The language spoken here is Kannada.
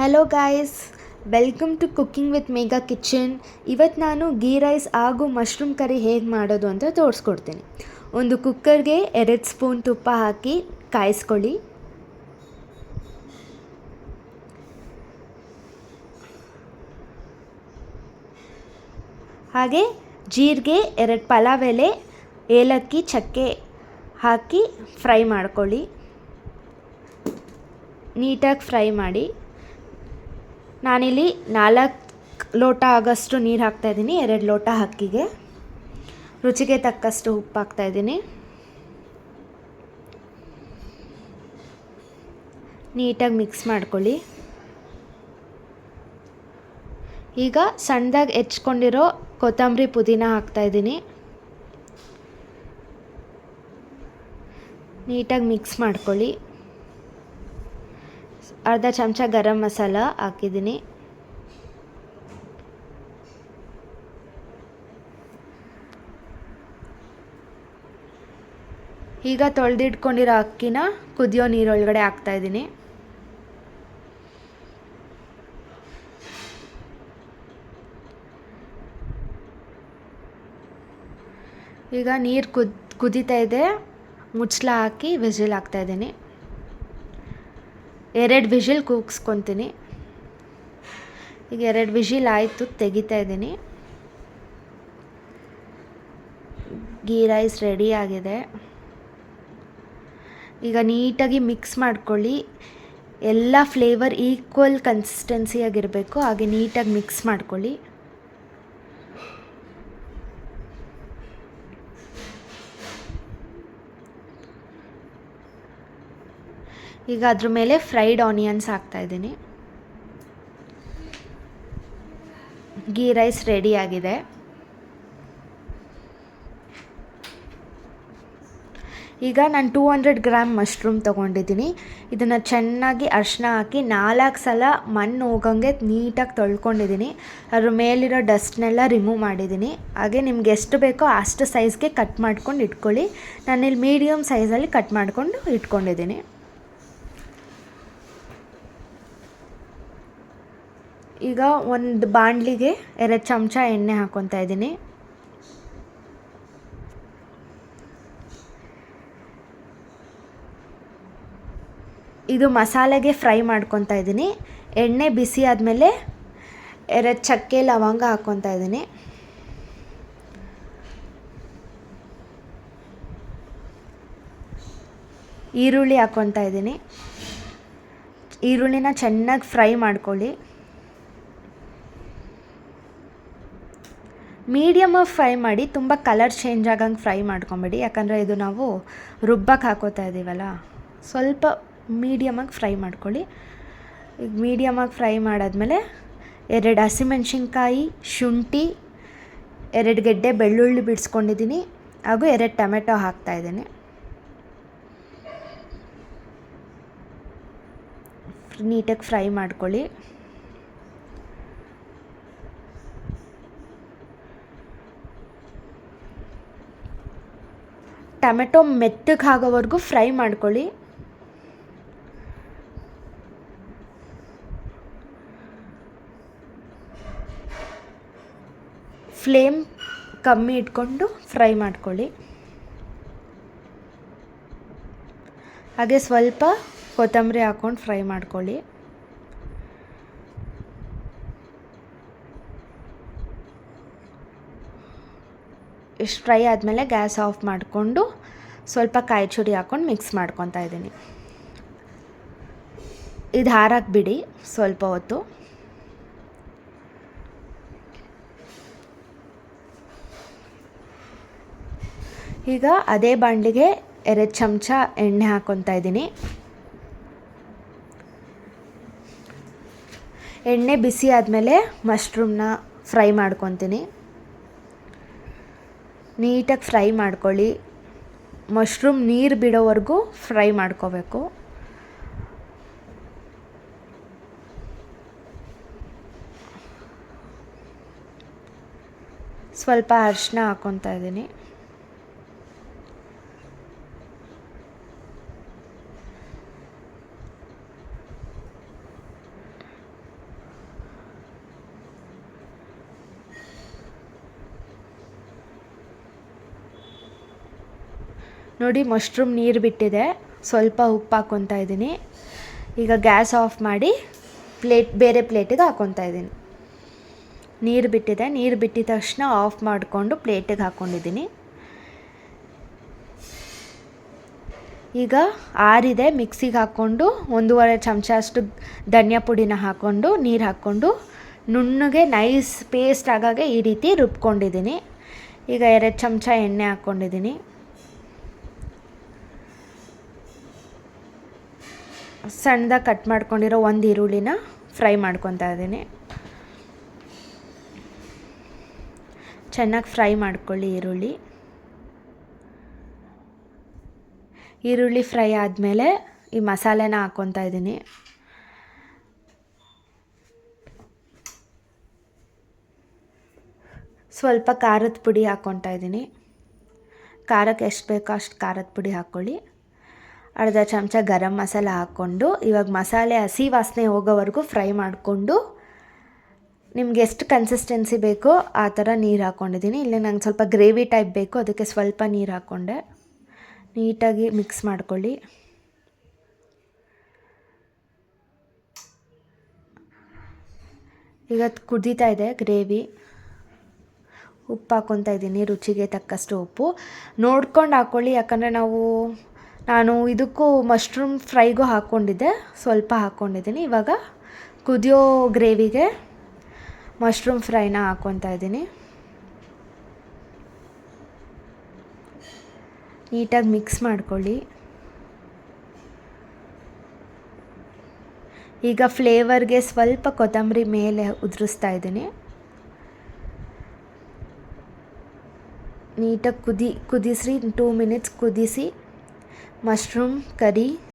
Hello guys, welcome to cooking with Megha kitchen. ಇವತ್ತು ನಾನು ಗೀ ರೈಸ್ ಹಾಗೂ ಮಶ್ರೂಮ್ ಕರಿ ಹೇಗೆ ಮಾಡೋದು ಅಂತ ತೋರಿಸ್ಕೊಡ್ತೀನಿ. ಒಂದು ಕುಕ್ಕರ್ಗೆ 2 ಸ್ಪೂನ್ ತುಪ್ಪ ಹಾಕಿ ಕಾಯಿಸ್ಕೊಳ್ಳಿ. ಹಾಗೆ ಜೀರಿಗೆ, 2 ಪಲಾವ್ ಎಲೆ, ಏಲಕ್ಕಿ, ಚಕ್ಕೆ ಹಾಕಿ ಫ್ರೈ ಮಾಡ್ಕೊಳ್ಳಿ. ನೀಟಾಗಿ ಫ್ರೈ ಮಾಡಿ. ನಾನಿಲ್ಲಿ 4 ಲೋಟ ಆಗೋಷ್ಟು ನೀರು ಹಾಕ್ತಾಯಿದ್ದೀನಿ. 2 ಲೋಟ ಅಕ್ಕಿಗೆ ರುಚಿಗೆ ತಕ್ಕಷ್ಟು ಉಪ್ಪು ಹಾಕ್ತಾಯಿದ್ದೀನಿ. ನೀಟಾಗಿ ಮಿಕ್ಸ್ ಮಾಡ್ಕೊಳ್ಳಿ. ಈಗ ಸಣ್ಣದಾಗಿ ಹೆಚ್ಕೊಂಡಿರೋ ಕೊತ್ತಂಬರಿ ಪುದೀನ ಹಾಕ್ತಾಯಿದ್ದೀನಿ. ನೀಟಾಗಿ ಮಿಕ್ಸ್ ಮಾಡ್ಕೊಳ್ಳಿ. ಅರ್ಧ ಚಮಚ ಗರಂ ಮಸಾಲ ಹಾಕಿದ್ದೀನಿ. ಈಗ ತೊಳೆದಿಟ್ಕೊಂಡಿರೋ ಅಕ್ಕಿನ ಕುದಿಯೋ ನೀರೊಳಗಡೆ ಹಾಕ್ತಾಯಿದ್ದೀನಿ. ಈಗ ನೀರು ಕುದೀತಾ ಇದೆ. ಮುಚ್ಚಳ ಹಾಕಿ ವಿಸಿಲ್ ಹಾಕ್ತಾಯಿದ್ದೀನಿ. 2 ವಿಸಿಲ್ ಕೂಗಿಸ್ಕೊತೀನಿ. ಈಗ 2 ವಿಸಿಲ್ ಆಯಿತು, ತೆಗಿತಾ ಇದ್ದೀನಿ. ಗೀ ರೈಸ್ ರೆಡಿ ಆಗಿದೆ. ಈಗ ನೀಟಾಗಿ ಮಿಕ್ಸ್ ಮಾಡ್ಕೊಳ್ಳಿ. ಎಲ್ಲ ಫ್ಲೇವರ್ ಈಕ್ವಲ್ ಕನ್ಸಿಸ್ಟೆನ್ಸಿಯಾಗಿರಬೇಕು. ಹಾಗೆ ನೀಟಾಗಿ ಮಿಕ್ಸ್ ಮಾಡ್ಕೊಳ್ಳಿ. ಈಗ ಅದ್ರ ಮೇಲೆ ಫ್ರೈಡ್ ಆನಿಯನ್ಸ್ ಹಾಕ್ತಾಯಿದ್ದೀನಿ. ಗೀ ರೈಸ್ ರೆಡಿ ಆಗಿದೆ. ಈಗ ನಾನು 200 ಗ್ರಾಮ್ ಮಶ್ರೂಮ್ ತೊಗೊಂಡಿದ್ದೀನಿ. ಇದನ್ನು ಚೆನ್ನಾಗಿ ಅರಿಶಿನ ಹಾಕಿ 4 ಸಲ ಮಣ್ಣು ಹೋಗಂಗೆ ನೀಟಾಗಿ ತೊಳ್ಕೊಂಡಿದ್ದೀನಿ. ಅದ್ರ ಮೇಲಿರೋ ಡಸ್ಟ್ನೆಲ್ಲ ರಿಮೂವ್ ಮಾಡಿದ್ದೀನಿ. ಹಾಗೆ ನಿಮ್ಗೆ ಎಷ್ಟು ಬೇಕೋ ಅಷ್ಟು ಸೈಜ್ಗೆ ಕಟ್ ಮಾಡ್ಕೊಂಡು ಇಟ್ಕೊಳ್ಳಿ. ನಾನಿಲ್ಲಿ ಮೀಡಿಯಮ್ ಸೈಜಲ್ಲಿ ಕಟ್ ಮಾಡಿಕೊಂಡು ಇಟ್ಕೊಂಡಿದ್ದೀನಿ. ಈಗ ಒಂದು ಬಾಣಲಿಗೆ 2 ಚಮಚ ಎಣ್ಣೆ ಹಾಕ್ಕೊತಾ ಇದ್ದೀನಿ. ಇದು ಮಸಾಲೆಗೆ ಫ್ರೈ ಮಾಡ್ಕೊತಾ ಇದ್ದೀನಿ. ಎಣ್ಣೆ ಬಿಸಿ ಆದಮೇಲೆ 2 ಚಕ್ಕೆ ಲವಂಗ ಹಾಕ್ಕೊತಾ ಇದ್ದೀನಿ. ಈರುಳ್ಳಿ ಹಾಕ್ಕೊತಾ ಇದ್ದೀನಿ. ಈರುಳ್ಳಿನ ಚೆನ್ನಾಗಿ ಫ್ರೈ ಮಾಡ್ಕೊಳ್ಳಿ. ಮೀಡಿಯಮಾಗಿ ಫ್ರೈ ಮಾಡಿ, ತುಂಬ ಕಲರ್ ಚೇಂಜ್ ಆಗಂಗೆ ಫ್ರೈ ಮಾಡ್ಕೊಬೇಡಿ. ಯಾಕಂದರೆ ಇದು ನಾವು ರುಬ್ಬಕ್ಕೆ ಹಾಕೋತಾ ಇದ್ದೀವಲ್ಲ, ಸ್ವಲ್ಪ ಮೀಡಿಯಮಾಗಿ ಫ್ರೈ ಮಾಡ್ಕೊಳ್ಳಿ. ಈಗ ಮೀಡಿಯಮಾಗಿ ಫ್ರೈ ಮಾಡಾದಮೇಲೆ 2 ಹಸಿಮೆಣ್ಸಿನ್ಕಾಯಿ, ಶುಂಠಿ, 2 ಗೆಡ್ಡೆ ಬೆಳ್ಳುಳ್ಳಿ ಬಿಡಿಸ್ಕೊಂಡಿದ್ದೀನಿ. ಹಾಗೂ 2 ಟೊಮೆಟೊ ಹಾಕ್ತಾಯಿದ್ದೀನಿ. ನೀಟಾಗಿ ಫ್ರೈ ಮಾಡ್ಕೊಳ್ಳಿ. ಟೊಮೆಟೊ ಮೆತ್ತಗೆ ಆಗೋವರೆಗೂ ಫ್ರೈ ಮಾಡ್ಕೊಳ್ಳಿ. ಫ್ಲೇಮ್ ಕಮ್ಮಿ ಇಟ್ಕೊಂಡು ಫ್ರೈ ಮಾಡ್ಕೊಳ್ಳಿ. ಹಾಗೆ ಸ್ವಲ್ಪ ಕೊತ್ತಂಬರಿ ಹಾಕ್ಕೊಂಡು ಫ್ರೈ ಮಾಡ್ಕೊಳ್ಳಿ. ಇಷ್ಟು ಫ್ರೈ ಆದಮೇಲೆ ಗ್ಯಾಸ್ ಆಫ್ ಮಾಡಿಕೊಂಡು ಸ್ವಲ್ಪ ಕಾಯಿ ಚುರಿ ಹಾಕ್ಕೊಂಡು ಮಿಕ್ಸ್ ಮಾಡ್ಕೊತಾ ಇದ್ದೀನಿ. ಇದು ಹಾರಕ್ಕೆ ಬಿಡಿ ಸ್ವಲ್ಪ ಹೊತ್ತು. ಈಗ ಅದೇ ಬಾಣಲಿಗೆ 2 ಚಮಚ ಎಣ್ಣೆ ಹಾಕ್ಕೊತಾ ಇದ್ದೀನಿ. ಎಣ್ಣೆ ಬಿಸಿ ಆದಮೇಲೆ ಮಶ್ರೂಮ್ನ ಫ್ರೈ ಮಾಡ್ಕೊತೀನಿ. ನೀಟಾಗಿ ಫ್ರೈ ಮಾಡ್ಕೊಳ್ಳಿ. ಮಶ್ರೂಮ್ ನೀರು ಬಿಡೋವರೆಗೂ ಫ್ರೈ ಮಾಡ್ಕೋಬೇಕು. ಸ್ವಲ್ಪ ಅರಿಶಿನ ಹಾಕ್ಕೊತಾ ಇದ್ದೀನಿ. ನೋಡಿ ಮಶ್ರೂಮ್ ನೀರು ಬಿಟ್ಟಿದೆ, ಸ್ವಲ್ಪ ಉಪ್ಪು ಹಾಕ್ಕೊತಾ ಇದ್ದೀನಿ. ಈಗ ಗ್ಯಾಸ್ ಆಫ್ ಮಾಡಿ ಬೇರೆ ಪ್ಲೇಟಿಗೆ ಹಾಕ್ಕೊತಾ ಇದ್ದೀನಿ. ನೀರು ಬಿಟ್ಟಿದೆ, ನೀರು ಬಿಟ್ಟಿದ ತಕ್ಷಣ ಆಫ್ ಮಾಡಿಕೊಂಡು ಪ್ಲೇಟಿಗೆ ಹಾಕ್ಕೊಂಡಿದ್ದೀನಿ. ಈಗ ಆರಿದೆ, ಮಿಕ್ಸಿಗೆ ಹಾಕ್ಕೊಂಡು 1.5 ಚಮಚ ಅಷ್ಟು ಧನಿಯಾ ಪುಡಿನ ಹಾಕ್ಕೊಂಡು ನೀರು ಹಾಕ್ಕೊಂಡು ನುಣ್ಣಗೆ ನೈಸ್ ಪೇಸ್ಟ್ ಆಗಾಗೆ ಈ ರೀತಿ ರುಬ್ಕೊಂಡಿದ್ದೀನಿ. ಈಗ 2 ಚಮಚ ಎಣ್ಣೆ ಹಾಕ್ಕೊಂಡಿದ್ದೀನಿ. ಸಣ್ಣದಾಗಿ ಕಟ್ ಮಾಡ್ಕೊಂಡಿರೋ 1 ಈರುಳ್ಳಿನ ಫ್ರೈ ಮಾಡ್ಕೊತಾ ಇದ್ದೀನಿ. ಚೆನ್ನಾಗಿ ಫ್ರೈ ಮಾಡ್ಕೊಳ್ಳಿ ಈರುಳ್ಳಿ ಫ್ರೈ ಆದಮೇಲೆ ಈ ಮಸಾಲೆನ ಹಾಕ್ಕೊತಾ ಇದ್ದೀನಿ. ಸ್ವಲ್ಪ ಖಾರದ ಪುಡಿ ಹಾಕ್ಕೊತಾ ಇದ್ದೀನಿ. ಖಾರಕ್ಕೆ ಎಷ್ಟು ಬೇಕೋ ಅಷ್ಟು ಖಾರದ ಪುಡಿ ಹಾಕ್ಕೊಳ್ಳಿ. ಅರ್ಧ ಚಮಚ ಗರಂ ಮಸಾಲ ಹಾಕ್ಕೊಂಡು ಇವಾಗ ಮಸಾಲೆ ಹಸಿ ವಾಸನೆ ಹೋಗೋವರೆಗೂ ಫ್ರೈ ಮಾಡಿಕೊಂಡು ನಿಮ್ಗೆ ಎಷ್ಟು ಕನ್ಸಿಸ್ಟೆನ್ಸಿ ಬೇಕೋ ಆ ಥರ ನೀರು ಹಾಕ್ಕೊಂಡಿದ್ದೀನಿ. ಇಲ್ಲಿ ನಂಗೆ ಸ್ವಲ್ಪ ಗ್ರೇವಿ ಟೈಪ್ ಬೇಕು, ಅದಕ್ಕೆ ಸ್ವಲ್ಪ ನೀರು ಹಾಕ್ಕೊಂಡೆ. ನೀಟಾಗಿ ಮಿಕ್ಸ್ ಮಾಡ್ಕೊಳ್ಳಿ. ಈಗ ಕುದೀತಾ ಇದೆ ಗ್ರೇವಿ. ಉಪ್ಪು ಹಾಕ್ಕೊತಾ ಇದ್ದೀನಿ, ರುಚಿಗೆ ತಕ್ಕಷ್ಟು ಉಪ್ಪು ನೋಡ್ಕೊಂಡು ಹಾಕ್ಕೊಳ್ಳಿ. ಯಾಕಂದರೆ ನಾನು ಇದಕ್ಕೂ ಮಶ್ರೂಮ್ ಫ್ರೈಗೂ ಹಾಕ್ಕೊಂಡಿದ್ದೆ, ಸ್ವಲ್ಪ ಹಾಕ್ಕೊಂಡಿದ್ದೀನಿ. ಇವಾಗ ಕುದಿಯೋ ಗ್ರೇವಿಗೆ ಮಶ್ರೂಮ್ ಫ್ರೈನ ಹಾಕ್ಕೊತಾ ಇದ್ದೀನಿ. ನೀಟಾಗಿ ಮಿಕ್ಸ್ ಮಾಡ್ಕೊಳ್ಳಿ. ಈಗ ಫ್ಲೇವರ್ಗೆ ಸ್ವಲ್ಪ ಕೊತ್ತಂಬರಿ ಮೇಲೆ ಉದುರಿಸ್ತಾ ಇದ್ದೀನಿ. ನೀಟಾಗಿ ಕುದಿಸಿ 2 ಮಿನಿಟ್ಸ್ ಕುದಿಸಿ ಮಶ್ರೂಮ್ ಕರಿ